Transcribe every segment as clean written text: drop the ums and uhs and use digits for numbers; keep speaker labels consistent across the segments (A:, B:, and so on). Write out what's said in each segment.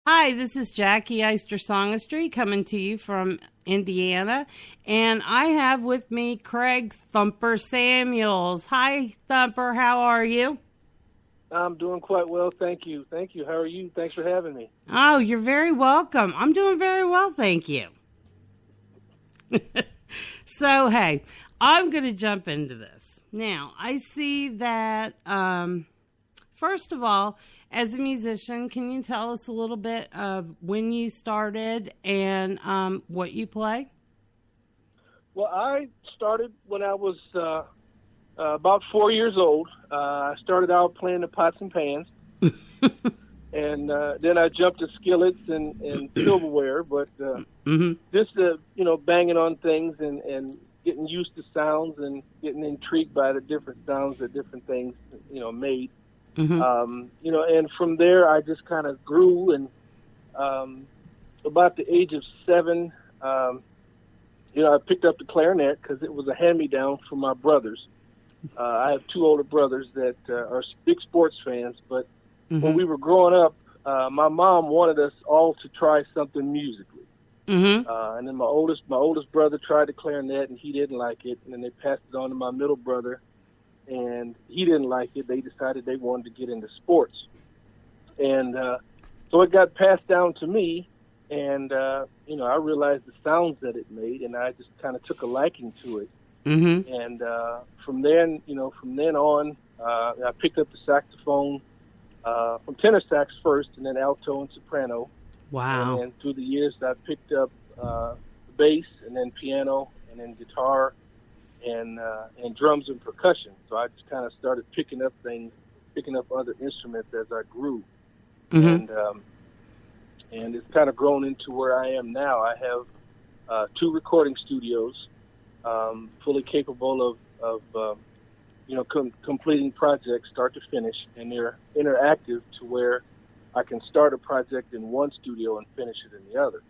A: Hi, this is Jackie Eister Songistry coming to you from Indiana, and I have with me Craig Thumper Samuels. Hi, Thumper, how are you?
B: I'm doing quite well, thank you. Thank you. How are you? Thanks for having me.
A: Oh, you're very welcome. I'm doing very well, thank you. So, hey, I'm going to jump into this. Now, I see that, first of all, as a musician, can you tell us a little bit of when you started and what you play?
B: Well, I started when I was about 4 years old. I started out playing the pots and pans, and then I jumped to skillets and silverware. But just banging on things and getting used to sounds and getting intrigued by the different sounds that different things made. And from there I just kind of grew, and about the age of 7, I picked up the clarinet because it was a hand-me-down from my brothers. I have 2 older brothers that are big sports fans, but when we were growing up, my mom wanted us all to try something musically. And then my oldest brother tried the clarinet, and he didn't like it, and then they passed it on to my middle brother, and he didn't like it. They decided they wanted to get into sports. And so it got passed down to me, and, I realized the sounds that it made, and I just kind of took a liking to it. And from then on, I picked up the saxophone from tenor sax first, and then alto and soprano.
A: Wow.
B: And through the years, I picked up bass, and then piano, and then guitar, and drums and percussion. So I just kind of started picking up other instruments as I grew, and it's kind of grown into where I am now. I have 2 recording studios, fully capable of completing projects start to finish, and they're interactive to where I can start a project in one studio and finish it in the other.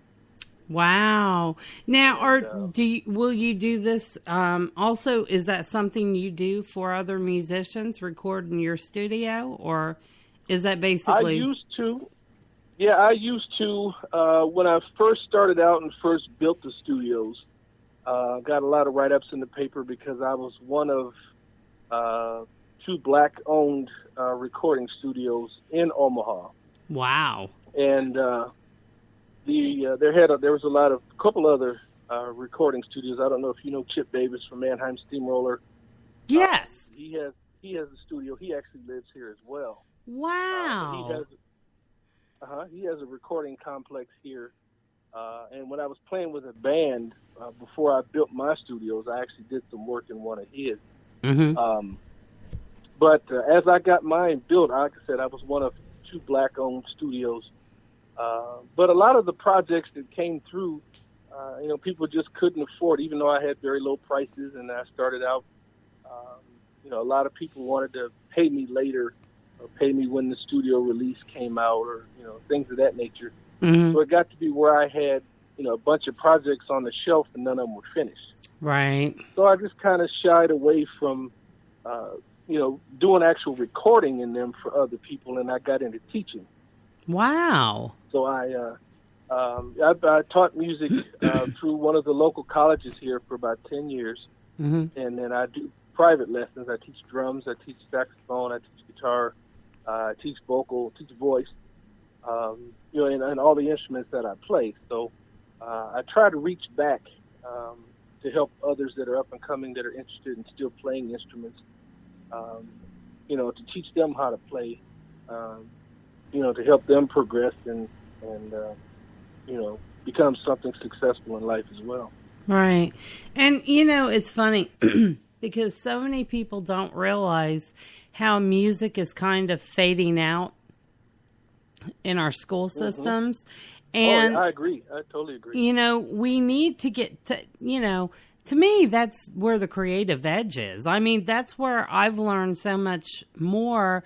A: Wow. Now, will you do this also? Is that something you do for other musicians, record in your studio, or is that basically?
B: I used to. Yeah, I used to. When I first started out and first built the studios, got a lot of write-ups in the paper because I was one of 2 black-owned recording studios in Omaha.
A: Wow.
B: And there was a couple other recording studios. I don't know if you know Chip Davis from Mannheim Steamroller.
A: Yes.
B: He has a studio. He actually lives here as well.
A: Wow.
B: He has a recording complex here. And when I was playing with a band before I built my studios, I actually did some work in one of his. But as I got mine built, like I said, I was one of 2 black-owned studios. But a lot of the projects that came through, people just couldn't afford, even though I had very low prices and I started out, a lot of people wanted to pay me later or pay me when the studio release came out or, things of that nature. So it got to be where I had, a bunch of projects on the shelf and none of them were finished.
A: Right.
B: So I just kind of shied away from, doing actual recording in them for other people, and I got into teaching.
A: Wow.
B: So I taught music through one of the local colleges here for about 10 years, and then I do private lessons. I teach drums, I teach saxophone, I teach guitar, I teach vocal, teach voice, and all the instruments that I play. So I try to reach back to help others that are up and coming that are interested in still playing instruments, to teach them how to play, to help them progress and become something successful in life as well.
A: Right. And, it's funny because so many people don't realize how music is kind of fading out in our school systems. And
B: I agree. I totally agree.
A: We need to get to, to me, that's where the creative edge is. I mean, that's where I've learned so much more.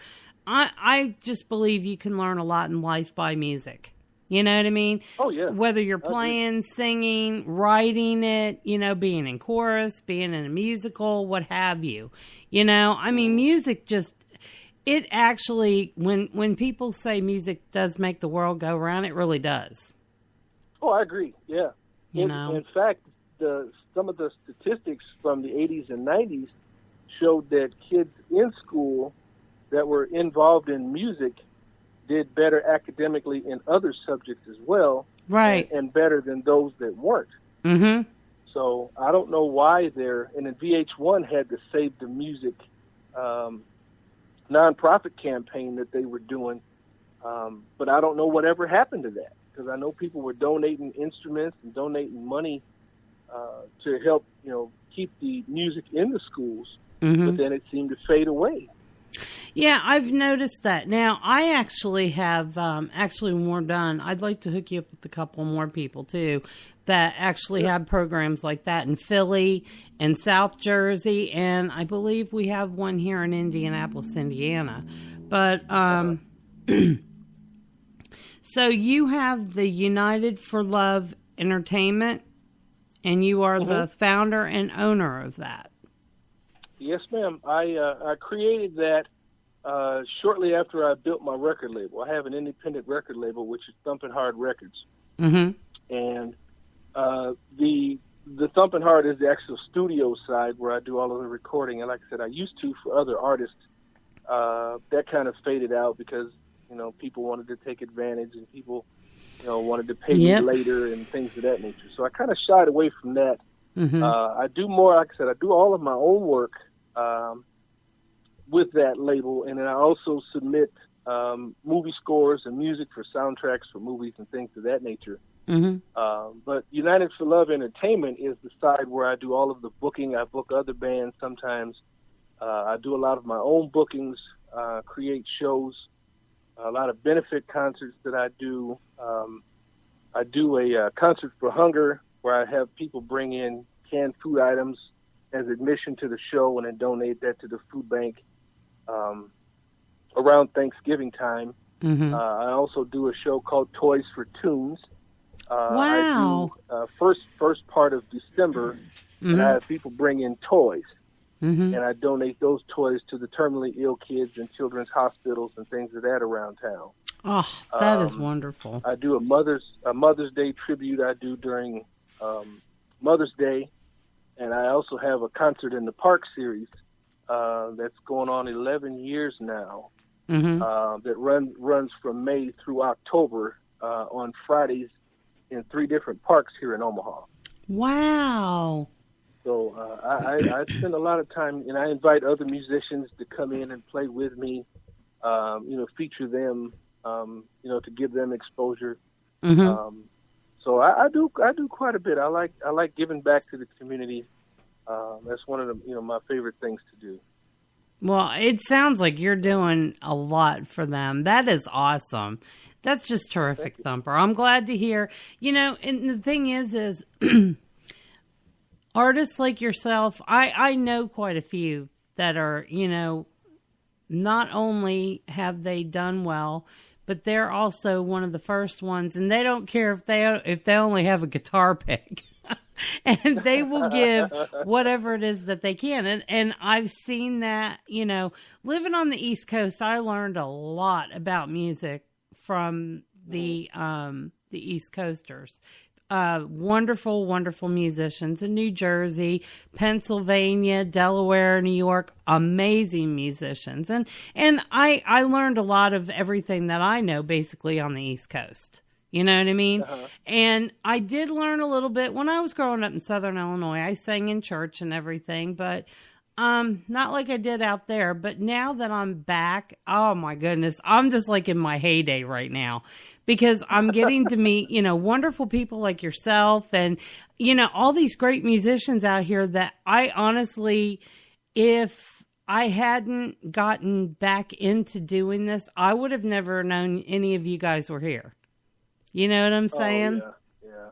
A: I just believe you can learn a lot in life by music. You know what I mean?
B: Oh, yeah.
A: Whether you're playing, singing, writing it, being in chorus, being in a musical, what have you. I mean, music just, it actually, when people say music does make the world go round, it really does.
B: Oh, I agree. Yeah.
A: In
B: fact, some of the statistics from the 80s and 90s showed that kids in school that were involved in music did better academically in other subjects as well,
A: right,
B: and better than those that weren't.
A: Mm-hmm.
B: So I don't know why they're, and then VH1 had the Save the Music nonprofit campaign that they were doing, but I don't know whatever happened to that, because I know people were donating instruments and donating money to help, keep the music in the schools, but then it seemed to fade away.
A: Yeah, I've noticed that. Now, I actually have when we're done, I'd like to hook you up with a couple more people, too, that actually have programs like that in Philly and South Jersey, and I believe we have one here in Indianapolis, Indiana. But, so you have the United for Love Entertainment, and you are the founder and owner of that.
B: Yes, ma'am. I created that shortly after I built my record label. I have an independent record label, which is Thumping Hard Records. And the Thumping Hard is the actual studio side where I do all of the recording. And like I said, I used to for other artists. That kind of faded out because, people wanted to take advantage and people, wanted to pay me later and things of that nature. So I kind of shied away from that. I do more, like I said, I do all of my own work with that label, and then I also submit movie scores and music for soundtracks for movies and things of that nature. But United for Love Entertainment is the side where I do all of the booking. I book other bands sometimes. I do a lot of my own bookings, create shows, a lot of benefit concerts that I do. I do a concert for hunger where I have people bring in canned food items as admission to the show and then donate that to the food bank around Thanksgiving time. I also do a show called Toys for Tunes.
A: Wow.
B: I do first part of December, and I have people bring in toys. And I donate those toys to the terminally ill kids in children's hospitals and things of that around town.
A: Oh, that is wonderful.
B: I do a Mother's Day tribute I do during Mother's Day, and I also have a Concert in the Park series that's going on 11 years now, that runs from May through October on Fridays in 3 different parks here in Omaha.
A: Wow.
B: So I spend a lot of time, and I invite other musicians to come in and play with me, feature them, to give them exposure. So I do quite a bit. I like giving back to the community. That's one of the my favorite things to do.
A: Well, it sounds like you're doing a lot for them. That is awesome. That's just terrific, Thumper. I'm glad to hear. And the thing is artists like yourself, I know quite a few that are, not only have they done well, but they're also one of the first ones, and they don't care if they only have a guitar pick. And they will give whatever it is that they can. And I've seen that, living on the East Coast, I learned a lot about music from the East Coasters. Wonderful, wonderful musicians in New Jersey, Pennsylvania, Delaware, New York, amazing musicians. And I learned a lot of everything that I know basically on the East Coast. You know what I mean? And I did learn a little bit when I was growing up in Southern Illinois. I sang in church and everything, but not like I did out there. But now that I'm back, oh my goodness, I'm just like in my heyday right now because I'm getting to meet, wonderful people like yourself and, all these great musicians out here that I honestly, if I hadn't gotten back into doing this, I would have never known any of you guys were here. You know what I'm saying?
B: Oh, yeah.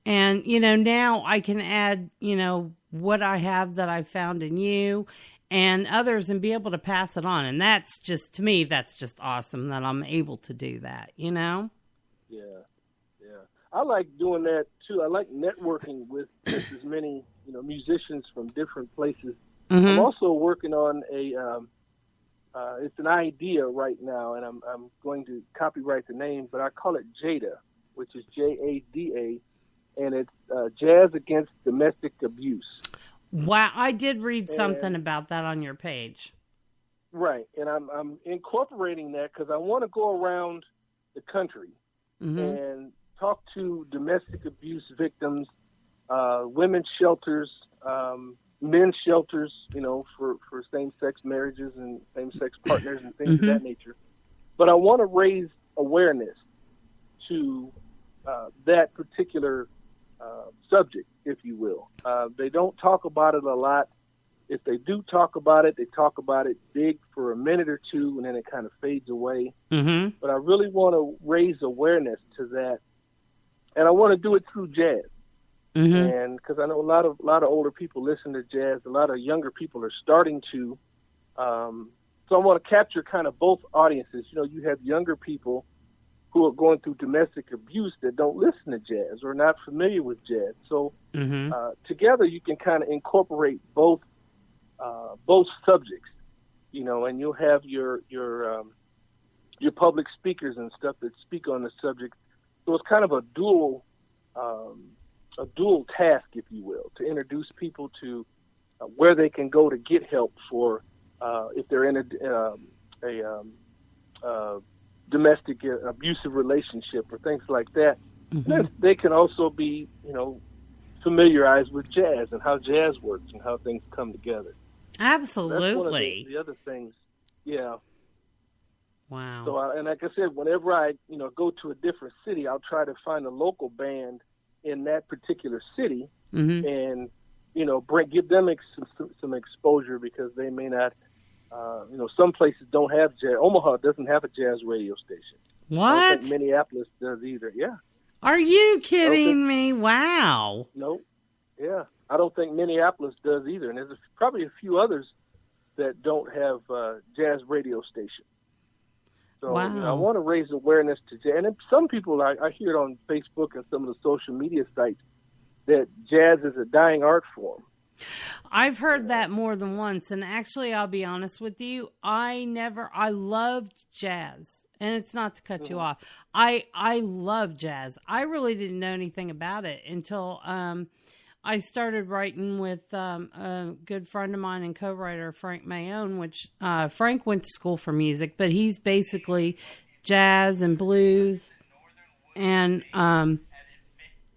A: And, now I can add, what I have that I found in you and others and be able to pass it on. And that's just, to me, that's just awesome that I'm able to do that, Yeah.
B: I like doing that, too. I like networking with just as many, musicians from different places. I'm also working on it's an idea right now, and I'm going to copyright the name, but I call it JADA, which is JADA, and it's Jazz Against Domestic Abuse.
A: Wow, I did read something about that on your page.
B: Right, and I'm incorporating that because I want to go around the country and talk to domestic abuse victims, women's shelters, men's shelters, for same-sex marriages and same-sex partners and things of that nature. But I want to raise awareness to that particular subject, if you will. They don't talk about it a lot. If they do talk about it, they talk about it big for a minute or two, and then it kind of fades away. But I really want to raise awareness to that, and I want to do it through jazz. And because I know a lot of older people listen to jazz, a lot of younger people are starting to. So I want to capture kind of both audiences. You have younger people who are going through domestic abuse that don't listen to jazz or not familiar with jazz. So together you can kind of incorporate both subjects, and you'll have your public speakers and stuff that speak on the subject. So it's kind of a dual task, if you will, to introduce people to where they can go to get help for if they're in a domestic abusive relationship or things like that. And they can also be, familiarized with jazz and how jazz works and how things come together.
A: Absolutely.
B: That's one of the other things. Yeah.
A: Wow.
B: So, and like I said, whenever I, go to a different city, I'll try to find a local band in that particular city and, give them some exposure because they may not, some places don't have jazz. Omaha doesn't have a jazz radio station.
A: What?
B: I don't think Minneapolis does either. Yeah.
A: Are you kidding me? Wow.
B: Nope. Yeah. I don't think Minneapolis does either. And there's probably a few others that don't have jazz radio stations. So I want to raise awareness to jazz. And some people, I hear it on Facebook and some of the social media sites, that jazz is a dying art form.
A: I've heard that more than once. And actually, I'll be honest with you, I loved jazz. And it's not to cut you off. I love jazz. I really didn't know anything about it until I started writing with a good friend of mine and co-writer, Frank Mayone, which Frank went to school for music, but he's basically jazz and blues and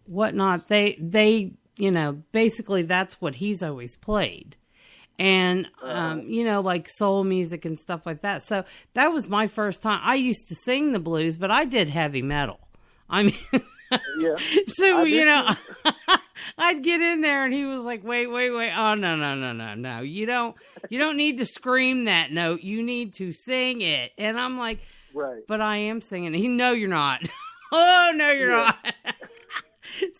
A: whatnot. They basically that's what he's always played. And, like soul music and stuff like that. So that was my first time. I used to sing the blues, but I did heavy metal. I mean,
B: yeah.
A: So, I'd get in there and he was like, wait. Oh, no. You don't need to scream that note. You need to sing it. And I'm like,
B: right.
A: But I am singing it. No, you're not. Oh, no, you're not.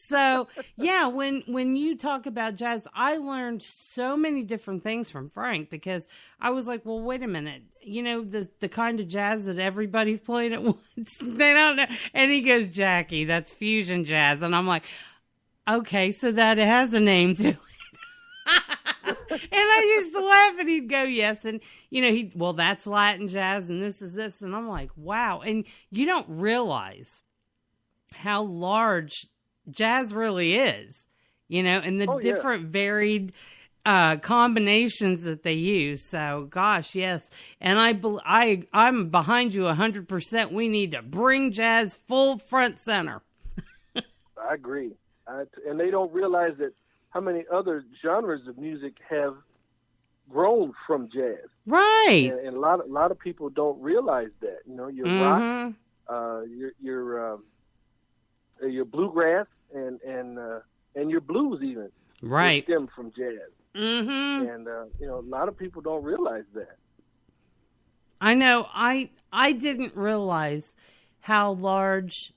A: So, yeah, when you talk about jazz, I learned so many different things from Frank because I was like, well, wait a minute. The kind of jazz that everybody's playing at once, they don't know. And he goes, Jackie, that's fusion jazz. And I'm like, okay, so that it has a name to it. And I used to laugh and he'd go, yes. And, that's Latin jazz and this is this. And I'm like, wow. And you don't realize how large jazz really is, and the different varied combinations that they use. So, gosh, yes. And I'm behind you 100%. We need to bring jazz full front center.
B: I agree. And they don't realize that how many other genres of music have grown from jazz.
A: Right.
B: And a lot of people don't realize that. Your rock, your bluegrass, and your blues even
A: right
B: stem from jazz. And a lot of people don't realize that.
A: I know. I didn't realize how large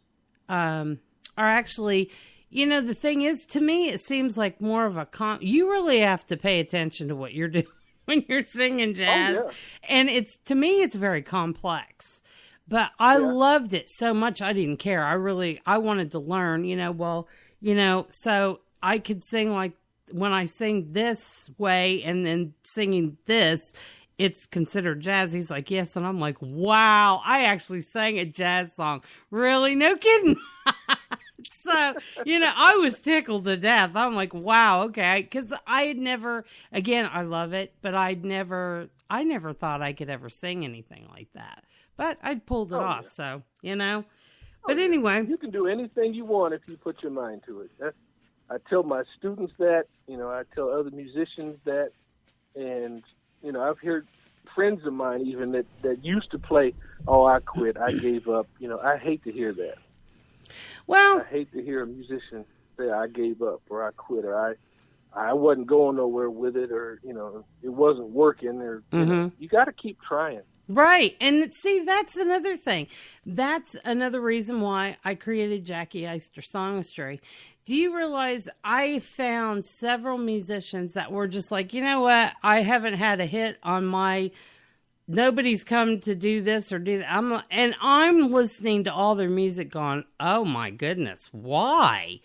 A: are actually. The thing is, to me, it seems like more of a you really have to pay attention to what you're doing when you're singing jazz. Oh, yeah. And to me, it's very complex. But I loved it so much. I didn't care. I wanted to learn, so I could sing like when I sing this way and then singing this, it's considered jazz. He's like, yes. And I'm like, wow, I actually sang a jazz song. Really? No kidding. So, I was tickled to death. I'm like, wow, okay. Because I had never, again, I love it, but I never thought I could ever sing anything like that. But I'd pulled it off,
B: yeah.
A: So, But anyway.
B: You can do anything you want if you put your mind to it. I tell my students that, I tell other musicians that, and, I've heard friends of mine even that used to play, oh, I quit, I gave up. I hate to hear that.
A: Well,
B: I hate to hear a musician say I gave up or I quit or I wasn't going nowhere with it or, it wasn't working or, you got to keep trying.
A: Right. And see, that's another thing. That's another reason why I created Jackie Eister Songistry. Do you realize I found several musicians that were just like, you know what? I haven't had a hit on nobody's come to do this or do that. I'm listening to all their music going, oh my goodness, why?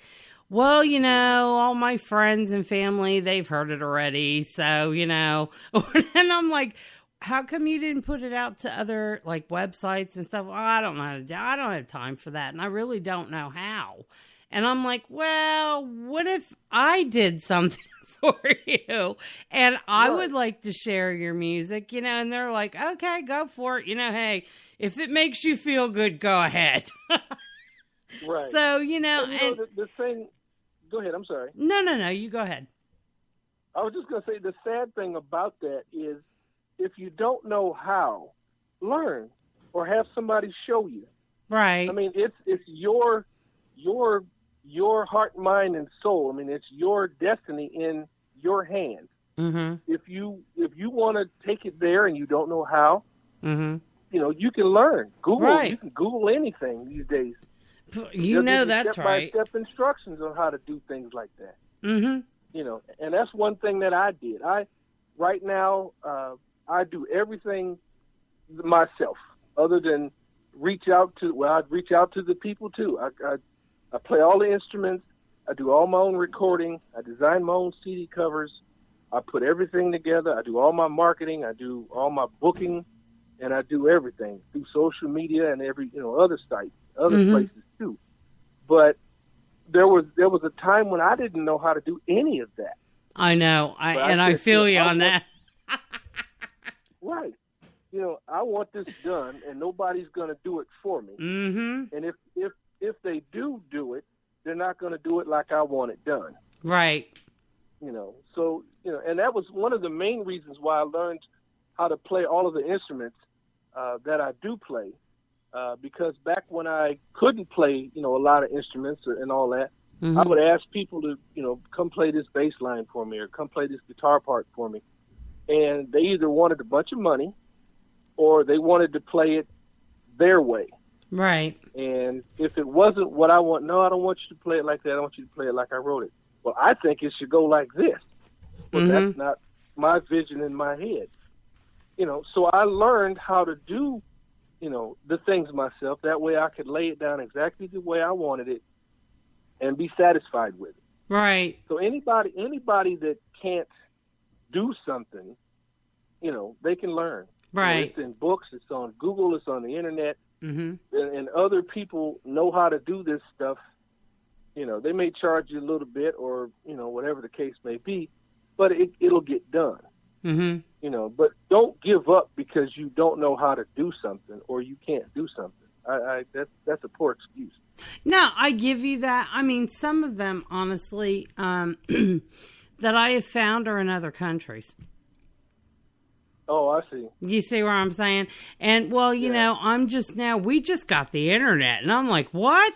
A: Well, all my friends and family, they've heard it already. So, and I'm like, how come you didn't put it out to other like websites and stuff? Oh, I don't know how to do. I don't have time for that. And I really don't know how. And I'm like, well, what if I did something for you? And I would like to share your music, and they're like, okay, go for it. Hey, if it makes you feel good, go ahead.
B: Right.
A: So,
B: and the thing, go ahead. I'm sorry.
A: No, you go ahead.
B: I was just going to say the sad thing about that is if you don't know how, learn or have somebody show you.
A: Right.
B: I mean, it's your heart, mind, and soul. I mean, it's your destiny in your hands.
A: Mm-hmm.
B: If you want to take it there and you don't know how,
A: mm-hmm.
B: You can learn. Google.
A: Right.
B: You can Google anything these days.
A: That's right.
B: Step-by-step instructions on how to do things like that.
A: Mm-hmm.
B: And that's one thing that I did. Right now, I do everything myself, other than I'd reach out to the people too. I play all the instruments. I do all my own recording. I design my own CD covers. I put everything together. I do all my marketing. I do all my booking, and I do everything through social media and every other sites, other
A: mm-hmm.
B: places too. But there was a time when I didn't know how to do any of that.
A: I know, I feel you on that.
B: Right. I want this done, and nobody's going to do it for me.
A: Mm-hmm.
B: And if they do it, they're not going to do it like I want it done.
A: Right.
B: So, and that was one of the main reasons why I learned how to play all of the instruments that I do play. Because back when I couldn't play, a lot of instruments and all that, mm-hmm. I would ask people to, come play this bass line for me or come play this guitar part for me. And they either wanted a bunch of money or they wanted to play it their way.
A: Right.
B: And if it wasn't what I want, no, I don't want you to play it like that. I want you to play it like I wrote it. Well, I think it should go like this. But
A: mm-hmm.
B: that's not my vision in my head. So I learned how to do, the things myself. That way I could lay it down exactly the way I wanted it and be satisfied with it.
A: Right.
B: So anybody that can't do something, they can learn.
A: Right.
B: It's in books, it's on Google, it's on the internet,
A: mm-hmm.
B: and other people know how to do this stuff. They may charge you a little bit or, whatever the case may be, but it'll get done.
A: Mm-hmm.
B: But don't give up because you don't know how to do something or you can't do something. That's a poor excuse.
A: No, I give you that. I mean, some of them, honestly, that I have found are in other countries.
B: Oh, I see.
A: You see where I'm saying? And, well, we just got the internet. And I'm like, what?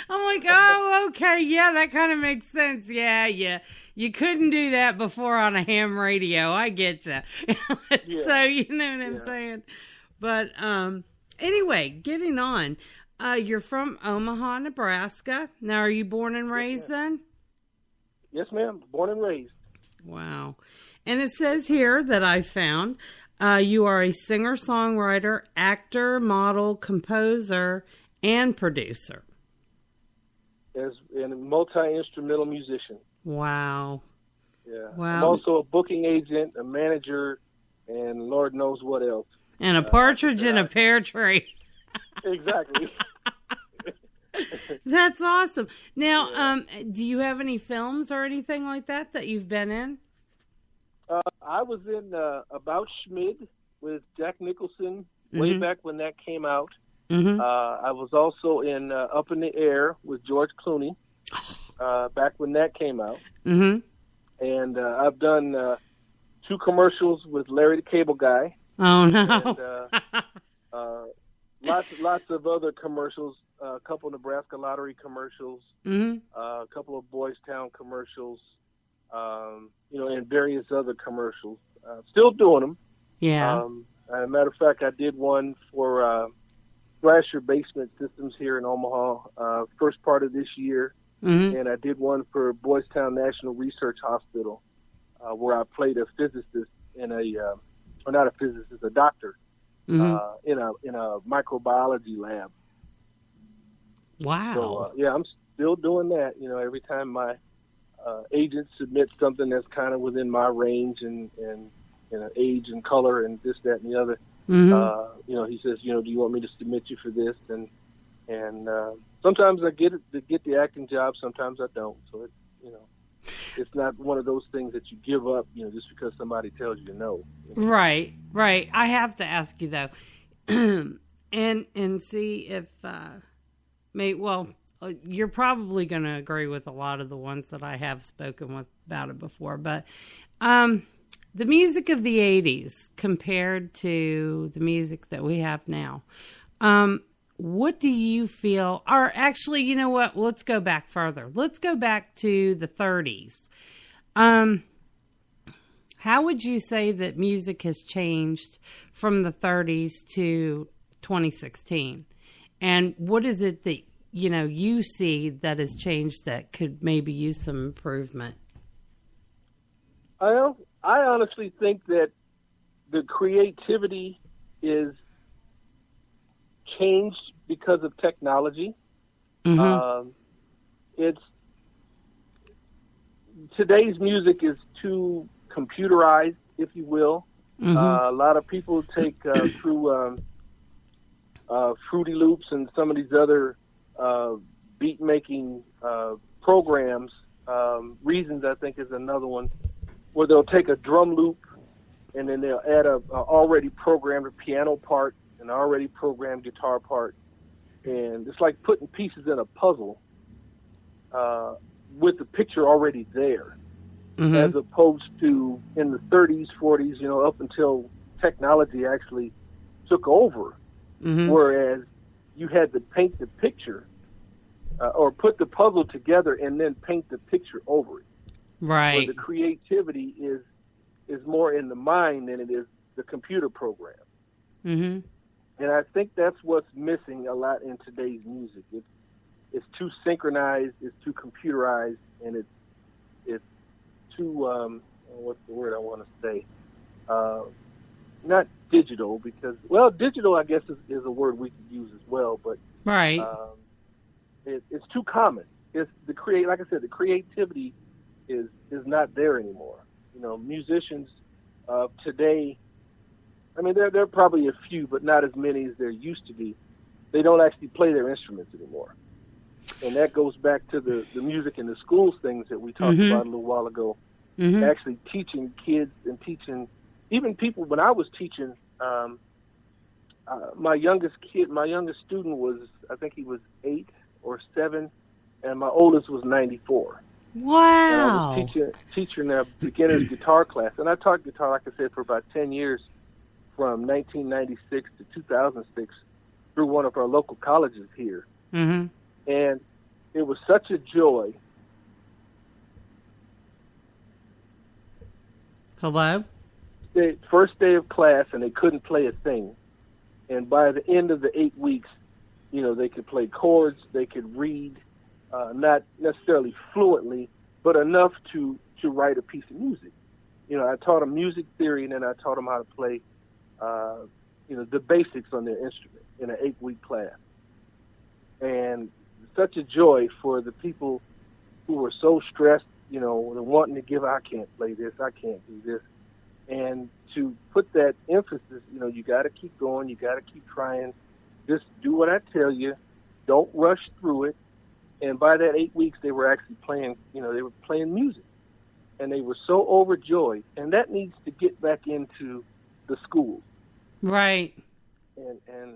A: I'm like, oh, okay. Yeah, that kind of makes sense. Yeah. You couldn't do that before on a ham radio. I get you. Yeah. So, you know what I'm saying? But anyway, getting on. You're from Omaha, Nebraska. Now, are you born and raised then?
B: Yes, ma'am. Born and raised.
A: Wow. And it says here that I found you are a singer-songwriter, actor, model, composer, and producer.
B: And a multi-instrumental musician.
A: Wow.
B: Yeah.
A: Wow.
B: I'm also a booking agent, a manager, and Lord knows what else.
A: And a partridge in a pear tree.
B: Exactly.
A: That's awesome. Now, do you have any films or anything like that you've been in?
B: I was in About Schmid with Jack Nicholson way back when that came out.
A: Mm-hmm.
B: I was also in Up in the Air with George Clooney back when that came out.
A: Mm-hmm.
B: And I've done 2 commercials with Larry the Cable Guy.
A: Oh, no.
B: And lots of other commercials, a couple Nebraska Lottery commercials, a couple of Boys Town commercials, and various other commercials. Still doing them.
A: Yeah.
B: As a matter of fact, I did one for Thrasher Basement Systems here in Omaha, first part of this year.
A: Mm-hmm.
B: And I did one for Boys Town National Research Hospital, where I played a physicist in or not a physicist, a doctor, in a microbiology lab.
A: Wow.
B: So, I'm still doing that. Every time my agent submits something that's kind of within my range and age and color and this, that, and the other, he says, do you want me to submit you for this? And sometimes I get the acting job, sometimes I don't. So it's not one of those things that you give up, just because somebody tells you no.
A: Right. I have to ask you though, and see if you're probably going to agree with a lot of the ones that I have spoken with about it before, but the music of the 80s compared to the music that we have now. What do you feel, or actually, you know what? Let's go back further. Let's go back to the 30s. How would you say that music has changed from the 30s to 2016? And what is it that, you see that has changed that could maybe use some improvement?
B: I honestly think that the creativity is changed because of technology. It's today's music is too computerized, if you will. A lot of people take through Fruity Loops and some of these other beat making programs. Reasons, I think, is another one, where they'll take a drum loop and then they'll add a already programmed piano part, an already programmed guitar part, and it's like putting pieces in a puzzle with the picture already there, as opposed to in the 30s, 40s, up until technology actually took over, whereas you had to paint the picture or put the puzzle together and then paint the picture over it.
A: Right.
B: Where the creativity is more in the mind than it is the computer program. And I think that's what's missing a lot in today's music. It's too synchronized, it's too computerized, and it's too what's the word I want to say? Not digital, because digital I guess is a word we could use as well, but
A: right.
B: It's too common. It's like I said, the creativity is not there anymore. Musicians of today, I mean, there are probably a few, but not as many as there used to be. They don't actually play their instruments anymore. And that goes back to the music in the schools things that we talked about a little while ago. Actually teaching kids and teaching even people. When I was teaching, my youngest student was, I think he was 8 or 7, and my oldest was 94.
A: Wow.
B: And I was teaching a beginner's guitar class. And I taught guitar, like I said, for about 10 years, from 1996 to 2006, through one of our local colleges here. And it was such a joy.
A: Hello?
B: First day of class, and they couldn't play a thing. And by the end of the 8 weeks, they could play chords, they could read, not necessarily fluently, but enough to write a piece of music. I taught them music theory, and then I taught them how to play, the basics on their instrument in an 8-week class. And such a joy for the people who were so stressed, wanting to give, I can't play this, I can't do this. And to put that emphasis, you got to keep going. You got to keep trying. Just do what I tell you. Don't rush through it. And by that 8 weeks, they were actually playing, they were playing music. And they were so overjoyed. And that needs to get back into the schools.
A: Right.
B: And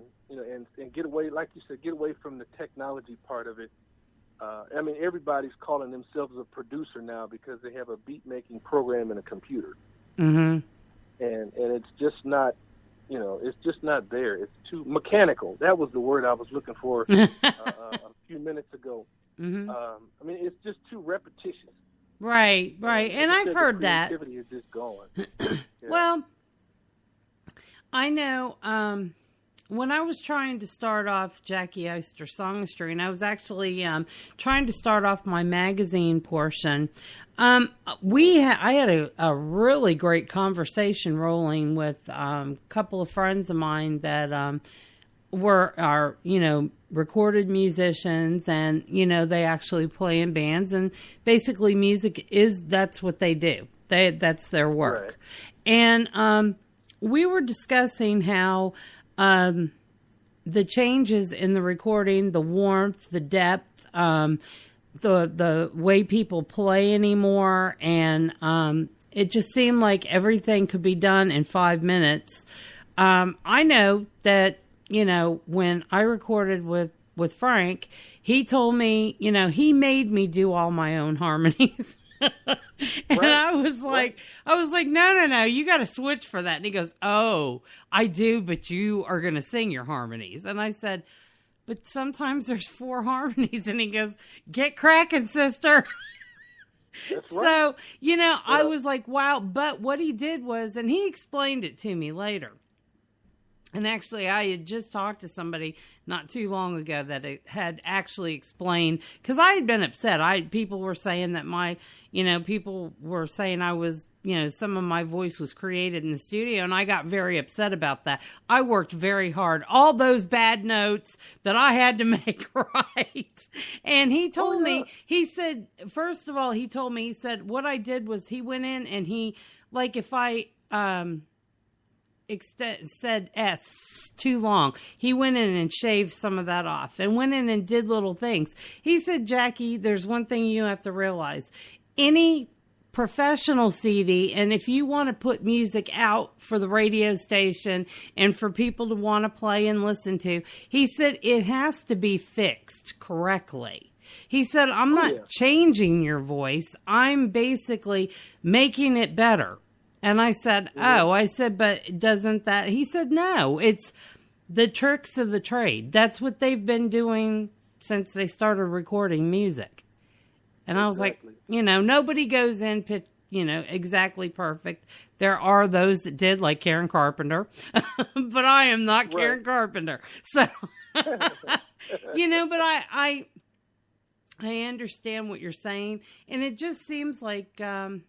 B: get away, like you said, get away from the technology part of it. Everybody's calling themselves a producer now because they have a beat-making program in a computer.
A: Mm-hmm.
B: And it's just not, it's just not there. It's too mechanical. That was the word I was looking for a few minutes ago.
A: Mm-hmm.
B: It's just too repetitious.
A: Right. And I've heard that.
B: Creativity is just gone.
A: Yeah. Well, I know when I was trying to start off Jackie Oyster Songstry, and I was actually trying to start off my magazine portion, I had a really great conversation rolling with a couple of friends of mine that are recorded musicians, and they actually play in bands, and basically music that's what they do. That's their work. Right. And we were discussing how the changes in the recording, the warmth, the depth, the way people play anymore, and it just seemed like everything could be done in 5 minutes. I know that, when I recorded with Frank, he told me, he made me do all my own harmonies. And right. I was like, no, you got to switch for that. And he goes, oh, I do, but you are going to sing your harmonies. And I said, but sometimes there's 4 harmonies. And he goes, get cracking, sister.
B: That's right.
A: So, I was like, wow. But what he did was, and he explained it to me later. And actually, I had just talked to somebody not too long ago that it had actually explained, because I had been upset. People were saying that people were saying I was, some of my voice was created in the studio, and I got very upset about that. I worked very hard. All those bad notes that I had to make right. And he told me, he said, first of all, he said, what I did was he went in and he, like if I, said S too long, he went in and shaved some of that off and went in and did little things. He said, Jackie, there's one thing you have to realize. Any professional CD, and if you want to put music out for the radio station and for people to want to play and listen to, he said it has to be fixed correctly. He said, I'm not changing your voice. I'm basically making it better. And I said, but doesn't that? He said, no, it's the tricks of the trade. That's what they've been doing since they started recording music. And I was like, nobody goes in, exactly perfect. There are those that did, like Karen Carpenter, but I am not Karen Carpenter. So, but I understand what you're saying. And it just seems like, I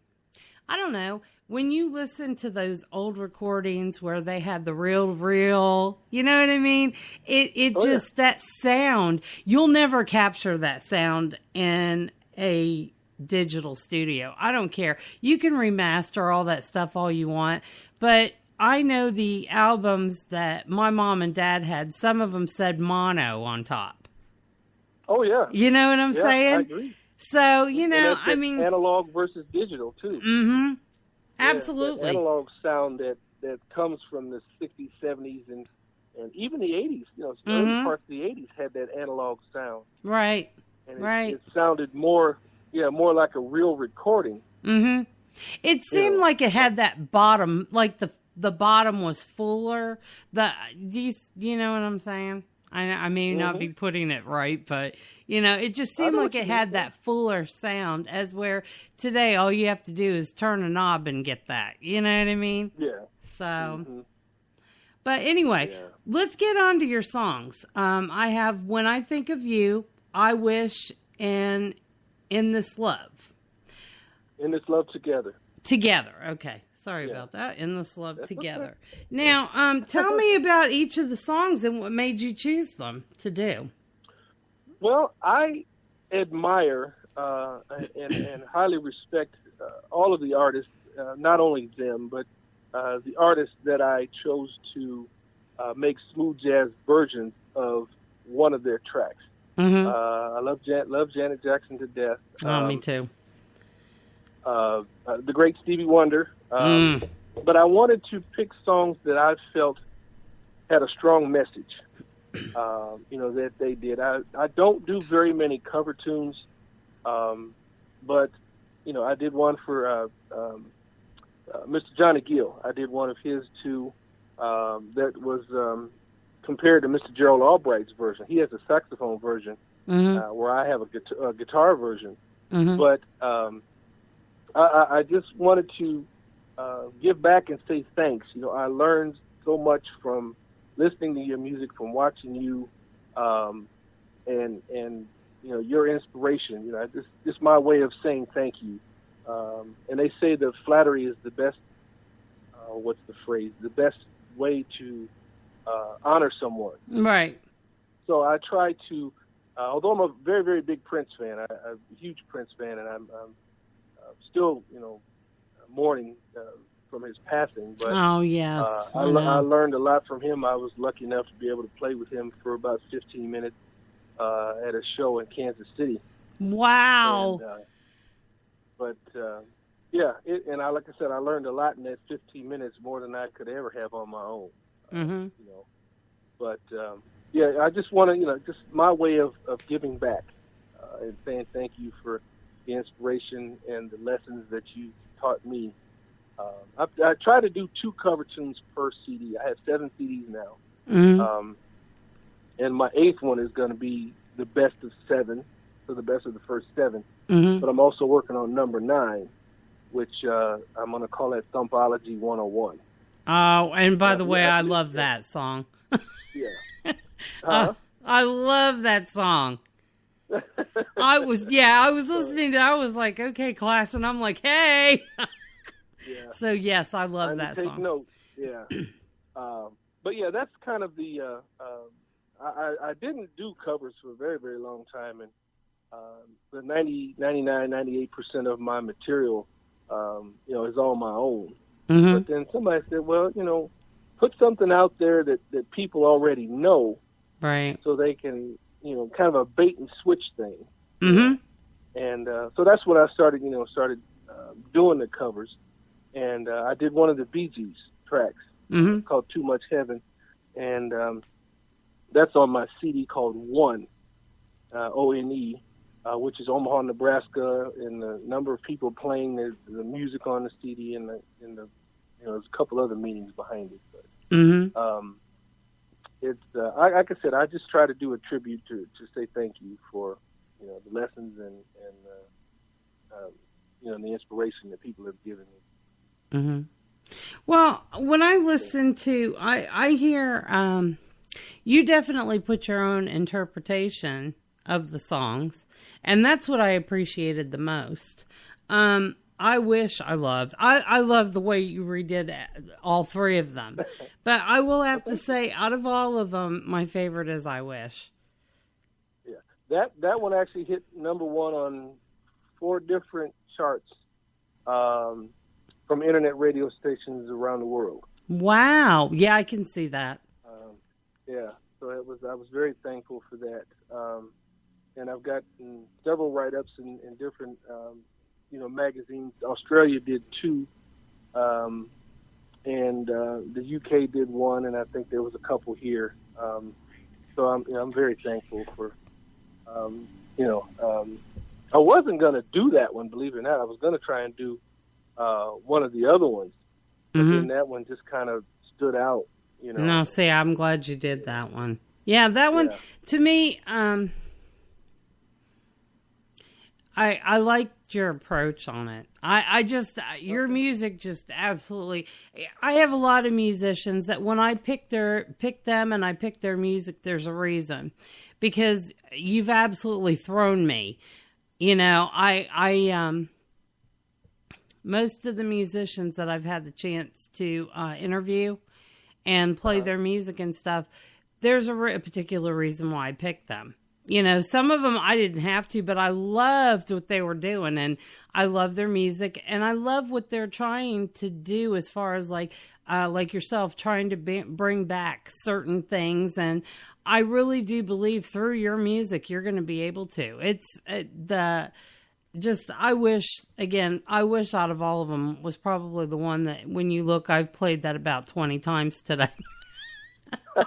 A: don't know. When you listen to those old recordings where they had the real, you know what I mean? That sound, you'll never capture that sound in a digital studio. I don't care. You can remaster all that stuff all you want, but I know the albums that my mom and dad had, some of them said mono on top.
B: Oh, yeah.
A: You know what I'm saying?
B: I agree.
A: So, analog
B: versus digital, too.
A: Mm-hmm. Absolutely.
B: That analog sound that comes from the 60s, 70s, and even the 80s. Early parts of the 80s had that analog sound.
A: Right.
B: And it sounded more like a real recording.
A: Mm-hmm. It seemed like it had that bottom, like the bottom was fuller. Do you know what I'm saying? I may not be putting it right, but, it just seemed like it had that fuller sound, as where today all you have to do is turn a knob and get that. You know what I mean?
B: Yeah.
A: So, but anyway, let's get on to your songs. I have When I Think of You, I Wish, and In This Love.
B: In This Love Together.
A: Together, okay. Sorry about that. In This Love Together. Okay. Now, tell me about each of the songs and what made you choose them to do.
B: Well, I admire and highly respect all of the artists, not only them, but the artists that I chose to make smooth jazz versions of one of their tracks.
A: Mm-hmm.
B: I love Janet Jackson to death.
A: Oh, me too.
B: The great Stevie Wonder. But I wanted to pick songs that I felt had a strong message, that they did. I don't do very many cover tunes, but, I did one for Mr. Johnny Gill. I did one of his, too, that was compared to Mr. Gerald Albright's version. He has a saxophone version, where I have a guitar version.
A: Mm-hmm.
B: But I just wanted to give back and say thanks. I learned so much from listening to your music, from watching you, and your inspiration. Just my way of saying thank you. And they say that flattery is the best. What's the phrase? The best way to honor someone.
A: Right.
B: So I try to, although I'm a very, very big Prince fan, I'm a huge Prince fan, and I'm still, mourning from his passing. But
A: oh, yes.
B: I learned a lot from him. I was lucky enough to be able to play with him for about 15 minutes at a show in Kansas City.
A: Wow.
B: And, like I said, I learned a lot in that 15 minutes, more than I could ever have on my own.
A: Mm-hmm.
B: But I just want to, just my way of giving back and saying thank you for the inspiration and the lessons that you taught me. I try to do 2 cover tunes per CD. I have 7 CDs now.
A: Mm-hmm.
B: And my 8th one is going to be the best of 7, so the best of the first 7.
A: Mm-hmm.
B: But I'm also working on number 9, which I'm going to call that Thumpology 101.
A: Oh, and by the way, I love that song.
B: Yeah.
A: I love that song. I was listening to that. I was like, okay, class, and I'm like, hey.
B: Yeah.
A: So, yes, I love that
B: take
A: song.
B: Take note, yeah. But, yeah, that's kind of the, I didn't do covers for a very, very long time, and the 98% of my material, is all my own.
A: Mm-hmm.
B: But then somebody said, well, put something out there that people already know,
A: right?
B: So they can, kind of a bait and switch thing.
A: Mm-hmm.
B: And so that's when I started doing the covers. And I did one of the Bee Gees tracks called Too Much Heaven. And that's on my CD called One, O-N-E, which is Omaha, Nebraska, and the number of people playing the music on the CD, and there's a couple other meanings behind it. But, it's like I said, I just try to do a tribute to say thank you for the lessons and the inspiration that people have given me.
A: Mm-hmm. Well, when I listen to, I hear you definitely put your own interpretation of the songs, and that's what I appreciated the most. I love the way you redid all 3 of them, but I will have to say, out of all of them, my favorite is I Wish.
B: Yeah, that one actually hit number 1 on 4 different charts from internet radio stations around the world.
A: Wow. Yeah, I can see that.
B: So I was very thankful for that. And I've gotten several write-ups in different, magazines. Australia did 2, and the UK did 1, and I think there was a couple here. So I'm very thankful for, I wasn't going to do that one, believe it or not. I was going to try and do one of the other ones, but then that one just kind of stood out.
A: No, see, I'm glad you did that one. Yeah, that one, to me, I liked your approach on it. Your music just absolutely, I have a lot of musicians that when I pick them and I pick their music, there's a reason. Because you've absolutely thrown me. Most of the musicians that I've had the chance to interview and play their music and stuff, there's a particular reason why I picked them. Some of them I didn't have to, but I loved what they were doing, and I love their music, and I love what they're trying to do as far as like yourself trying to bring back certain things. And I really do believe through your music, you're going to be able to. I wish out of all of them was probably the one that when you look, I've played that about 20 times today. I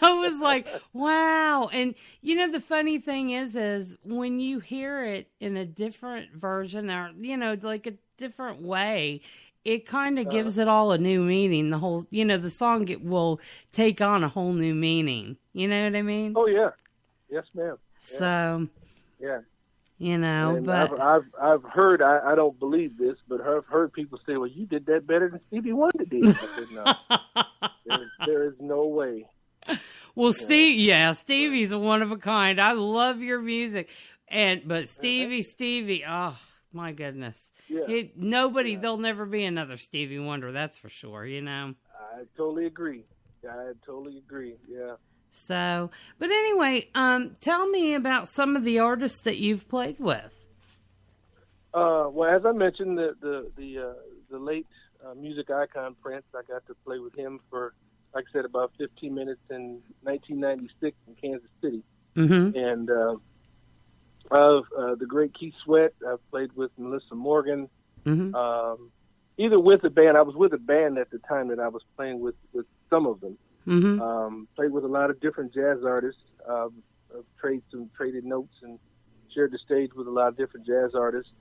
A: was like, wow. And the funny thing is when you hear it in a different version or, like a different way, it kind of gives it all a new meaning. The whole, the song will take on a whole new meaning. You know what I mean?
B: Oh, yeah. Yes, ma'am. Yeah.
A: So,
B: yeah.
A: And but
B: I've heard, I don't believe this, but I've heard people say, well, you did that better than Stevie Wonder did. I said, no, there is no way.
A: Well, Stevie's a one of a kind. I love your music. But Stevie, oh my goodness. Yeah. There'll never be another Stevie Wonder, that's for sure,
B: I totally agree. Yeah.
A: So, but anyway, tell me about some of the artists that you've played with.
B: Well, as I mentioned, the late music icon Prince, I got to play with him for, like I said, about 15 minutes in 1996 in Kansas City.
A: Mm-hmm.
B: And the great Keith Sweat, I've played with Melissa Morgan.
A: Mm-hmm.
B: Either with a band, I was with a band at the time that I was playing with some of them.
A: Mm-hmm.
B: Played with a lot of different jazz artists. Traded notes and shared the stage with a lot of different jazz artists.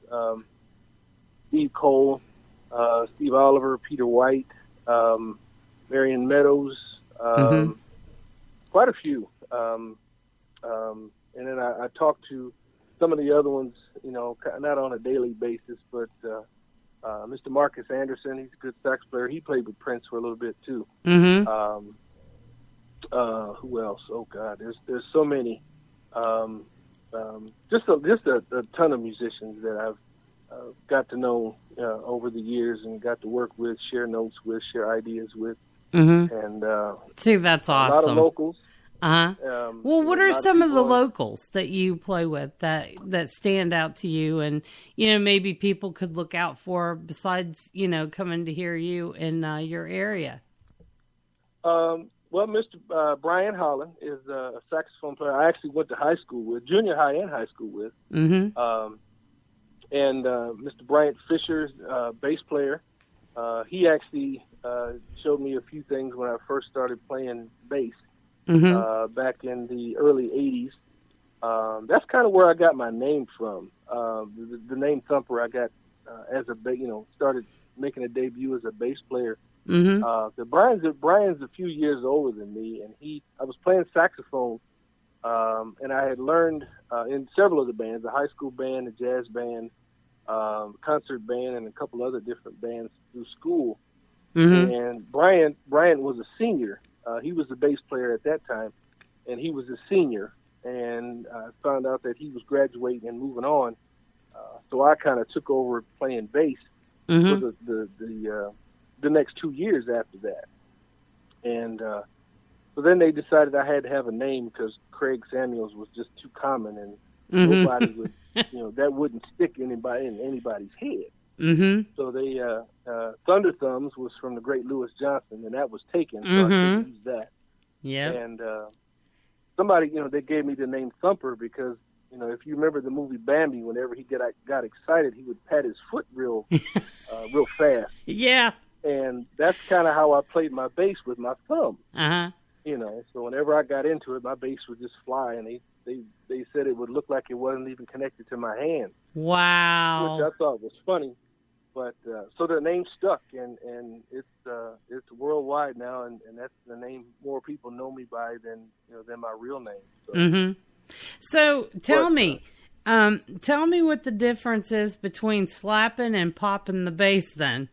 B: Steve Cole, Steve Oliver, Peter White, Marion Meadows, quite a few. And then I talked to some of the other ones, not on a daily basis, but Mr. Marcus Anderson, he's a good sax player. He played with Prince for a little bit too.
A: Mm-hmm.
B: Who else? Oh God, there's so many. Just a ton of musicians that I've got to know over the years and got to work with, share notes with, share ideas with.
A: Mm-hmm.
B: And
A: see, that's awesome.
B: A lot of locals.
A: Uh-huh. Well, what are some of the locals that you play with that stand out to you, and maybe people could look out for besides coming to hear you in your area?
B: Well, Mr. Brian Holland is a saxophone player I actually went to high school with, junior high and high school with.
A: Mm-hmm.
B: And Mr. Bryant Fisher, bass player, he actually showed me a few things when I first started playing bass back in the early 80s. That's kind of where I got my name from. The name Thumper I got as started making a debut as a bass player.
A: Mm-hmm.
B: Brian's a few years older than me, and I was playing saxophone, and I had learned in several of the bands, a high school band, a jazz band, concert band, and a couple other different bands through school.
A: Mm-hmm.
B: And Brian was a senior. He was the bass player at that time, and he was a senior. And I found out that he was graduating and moving on, so I kind of took over playing bass for the next 2 years after that. And so then they decided I had to have a name because Craig Samuels was just too common, and nobody would, that wouldn't stick in anybody's head.
A: Mm-hmm.
B: So they Thunder Thumbs was from the great Louis Johnson, and that was taken, so I couldn't use that.
A: Yeah.
B: And somebody, they gave me the name Thumper because, if you remember the movie Bambi, whenever he got excited, he would pat his foot real fast.
A: Yeah.
B: And that's kind of how I played my bass with my thumb.
A: Uh-huh.
B: So whenever I got into it, my bass would just fly, and they said it would look like it wasn't even connected to my hand.
A: Wow.
B: Which I thought was funny. But so the name stuck, and it's worldwide now, and that's the name more people know me by than my real name. So,
A: so tell me what the difference is between slapping and popping the bass then.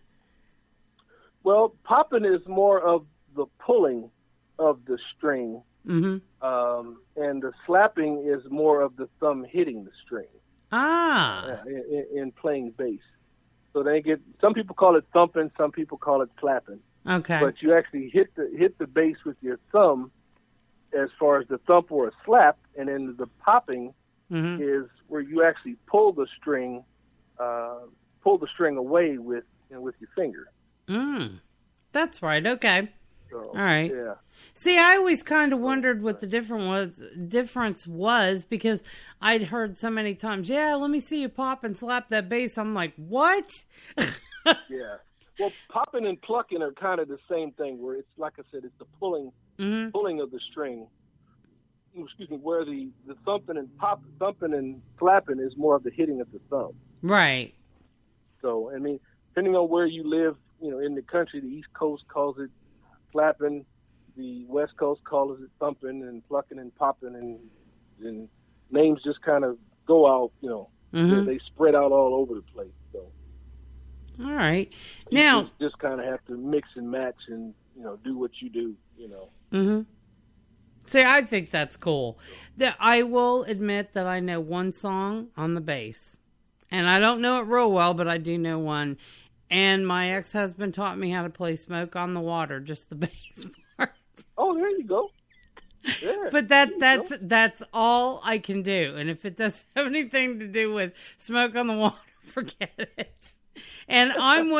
B: Well, popping is more of the pulling of the string, and the slapping is more of the thumb hitting the string. In playing bass. So some people call it thumping, some people call it slapping.
A: Okay.
B: But you actually hit the bass with your thumb, as far as the thump or a slap, and then the popping is where you actually pull the string away with with your finger.
A: That's right. Okay.
B: So,
A: all right.
B: Yeah.
A: See, I always kind of wondered what the difference was because I'd heard so many times, yeah, let me see you pop and slap that bass. I'm like, what?
B: Yeah. Well, popping and plucking are kind of the same thing, where it's, like I said, it's the pulling of the string. Excuse me, where the thumping and flapping is more of the hitting of the thumb.
A: Right.
B: So, I mean, depending on where you live, in the country, the East Coast calls it flapping, the West Coast calls it thumping and plucking and popping, and names just kind of go out, they spread out all over the place. So,
A: all right, now
B: you just kind of have to mix and match and do what you do.
A: See, I think that's cool. That I will admit that I know one song on the bass, and I don't know it real well, but I do know one. And my ex-husband taught me how to play "Smoke on the Water," just the bass part.
B: Oh, there you go. Yeah,
A: but that's all I can do. And if it doesn't have anything to do with "Smoke on the Water," forget it. And I'm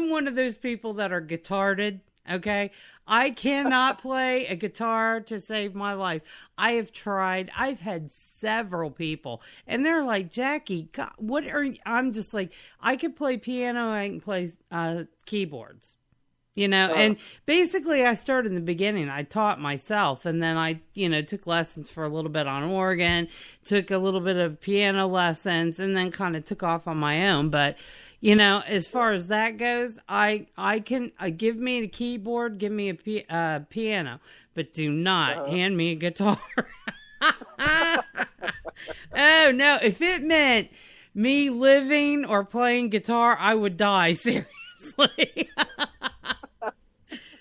A: one of those people that are guitarded. Okay, I cannot play a guitar to save my life. I have tried. I've had several people, and they're like, Jackie, God, what are you? I'm just like, I can play piano. I can play keyboards, and basically I started in the beginning. I taught myself, and then I, took lessons for a little bit on organ, took a little bit of piano lessons, and then kind of took off on my own. But as far as that goes, I can give me a keyboard, give me a piano, but do not hand me a guitar. Oh no! If it meant me living or playing guitar, I would die, seriously.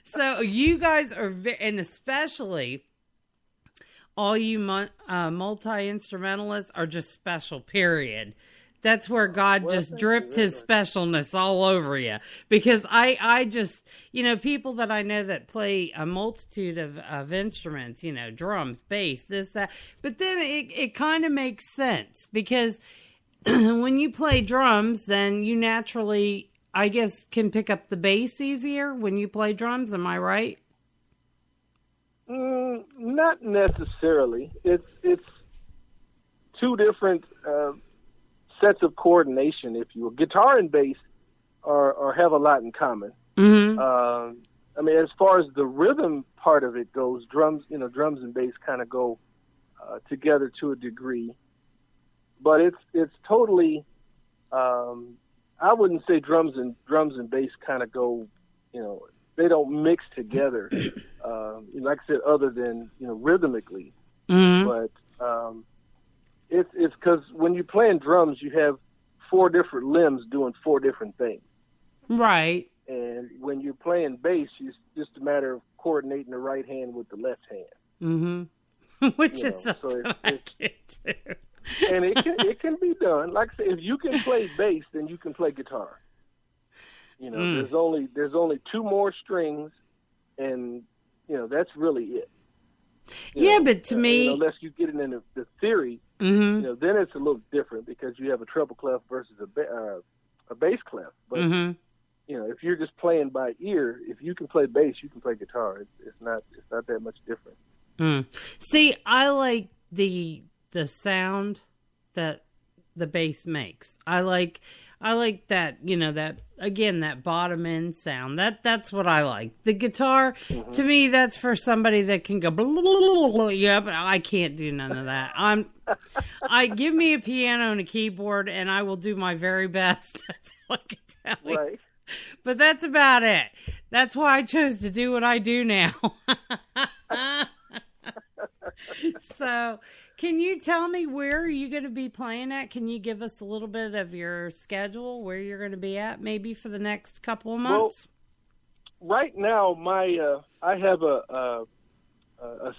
A: So you guys are, and especially all you multi-instrumentalists are just special, period. That's where God just dripped his specialness all over you. Because I just, people that I know that play a multitude of instruments, drums, bass, this, that. But then it kind of makes sense. Because when you play drums, then you naturally, I guess, can pick up the bass easier when you play drums. Am I right?
B: Not necessarily. It's two different sets of coordination, if you will. Guitar and bass are have a lot in common. I mean, as far as the rhythm part of it goes, drums and bass kind of go together to a degree, but it's totally. I wouldn't say drums and bass kind of go. They don't mix together. Like I said, other than rhythmically, but. It's because when you're playing drums, you have 4 different limbs doing 4 different things.
A: Right.
B: And when you're playing bass, it's just a matter of coordinating the right hand with the left hand.
A: Which is something I can do.
B: And it can be done. Like I say, if you can play bass, then you can play guitar. There's only 2 more strings, and that's really it.
A: But to me,
B: unless you get it in the theory, then it's a little different because you have a treble clef versus a bass clef. But if you're just playing by ear, if you can play bass, you can play guitar. It's not that much different.
A: See, I like the sound that the bass makes. I like that, that, again, that bottom end sound. That's what I like. The guitar, to me, that's for somebody that can go blah, blah, blah, blah, yeah, but I can't do none of that. I give me a piano and a keyboard and I will do my very best. That's all I can tell you.
B: Right.
A: But that's about it. That's why I chose to do what I do now. So, can you tell me where are you going to be playing at? Can you give us a little bit of your schedule, where you're going to be at, maybe for the next couple of months?
B: Well, right now, I have a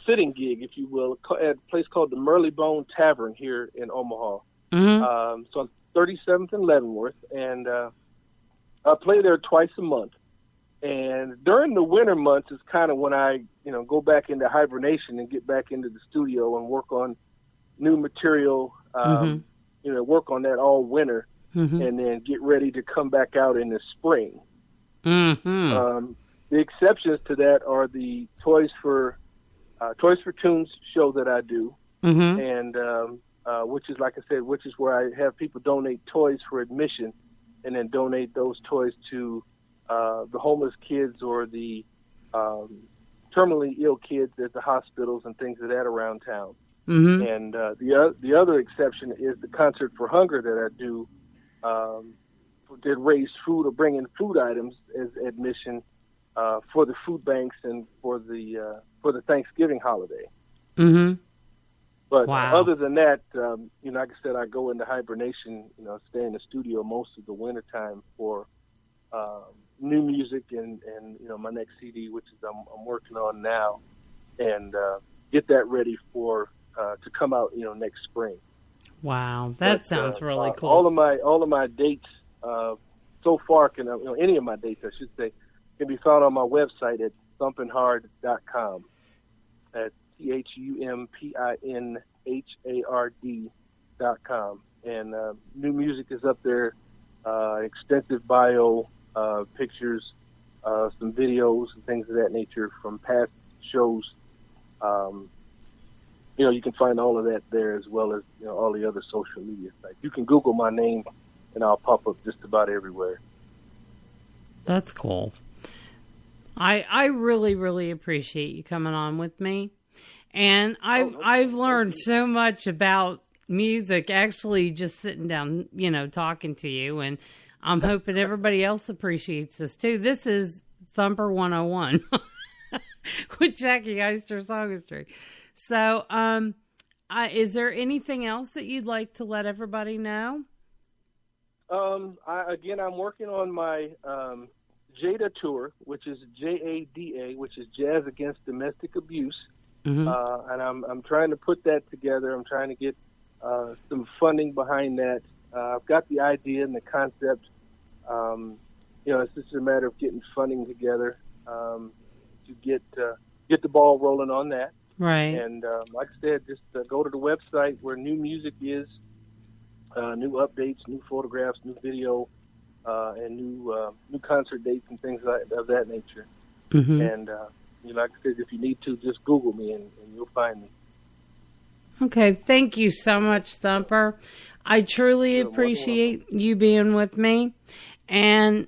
B: sitting gig, if you will, at a place called the Merlybone Tavern here in Omaha. So on 37th and Leavenworth, and I play there twice a month. And during the winter months is kind of when I, go back into hibernation and get back into the studio and work on new material, work on that all winter, and then get ready to come back out in the spring. The exceptions to that are the Toys for Toons show that I do, and which is, like I said, which is where I have people donate toys for admission, and then donate those toys to the homeless kids or the terminally ill kids at the hospitals and things of that around town. And the other exception is the Concert for Hunger that I do, that raise food or bring in food items as admission for the food banks and for the Thanksgiving holiday. But other than that, like I said, I go into hibernation, stay in the studio most of the wintertime for new music and my next CD, which is I'm working on now, and get that ready for to come out next spring.
A: Wow, that sounds really cool.
B: All of my dates so far any of my dates I should say can be found on my website at thumpinhard.com. At thumpinhard.com, and new music is up there. Extensive bio, pictures, some videos and things of that nature from past shows. You can find all of that there, as well as all the other social media sites. You can Google my name, and I'll pop up just about everywhere.
A: That's cool. I really, really appreciate you coming on with me. And I've learned so much about music, actually just sitting down, talking to you. And I'm hoping everybody else appreciates this too. This is Thumper 101 with Jackie Eister Songistry. So, is there anything else that you'd like to let everybody know? I'm working on my JADA tour, which is JADA, which is Jazz Against Domestic Abuse. And I'm trying to put that together. I'm trying to get some funding behind that. I've got the idea and the concept. It's just a matter of getting funding together to get the ball rolling on that. Right.
B: And like I said, just go to the website where new music is, new updates, new photographs, new video, and new concert dates and things of that nature. And like I said, if you need to, just Google me and you'll find me.
A: Okay, thank you so much, Thumper. I truly appreciate you being with me. And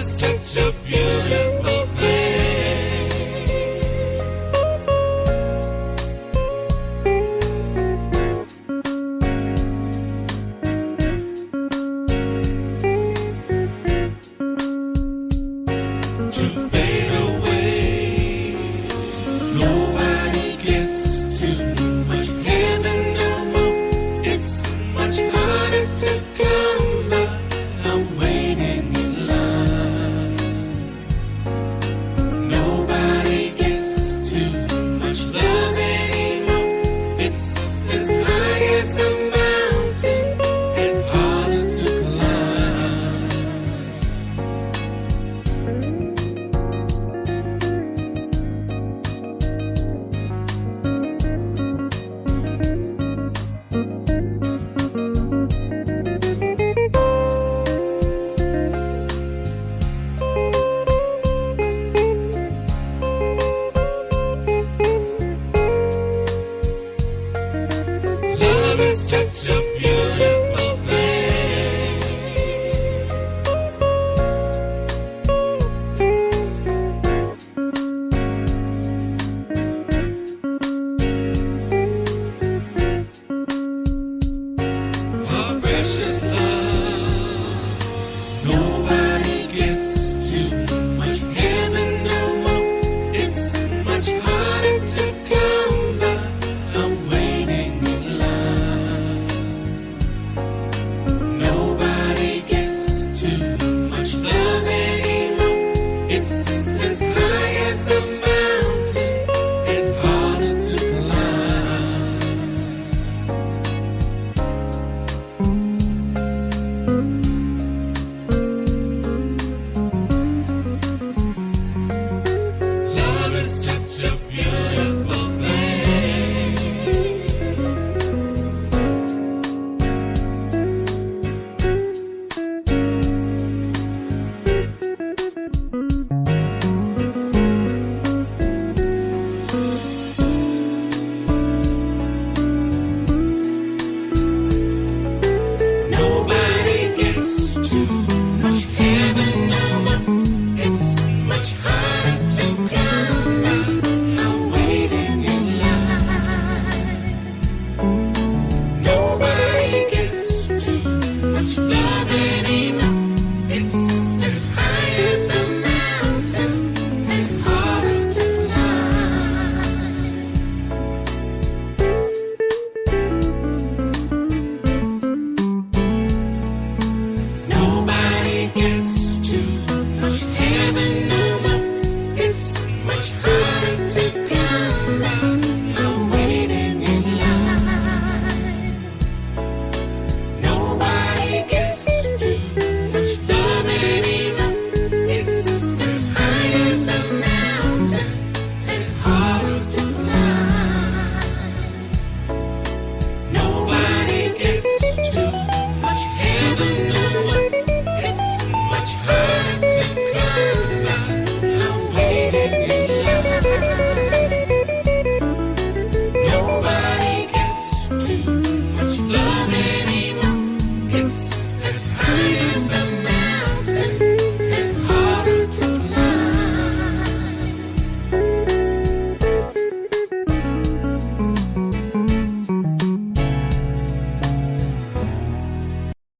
C: is to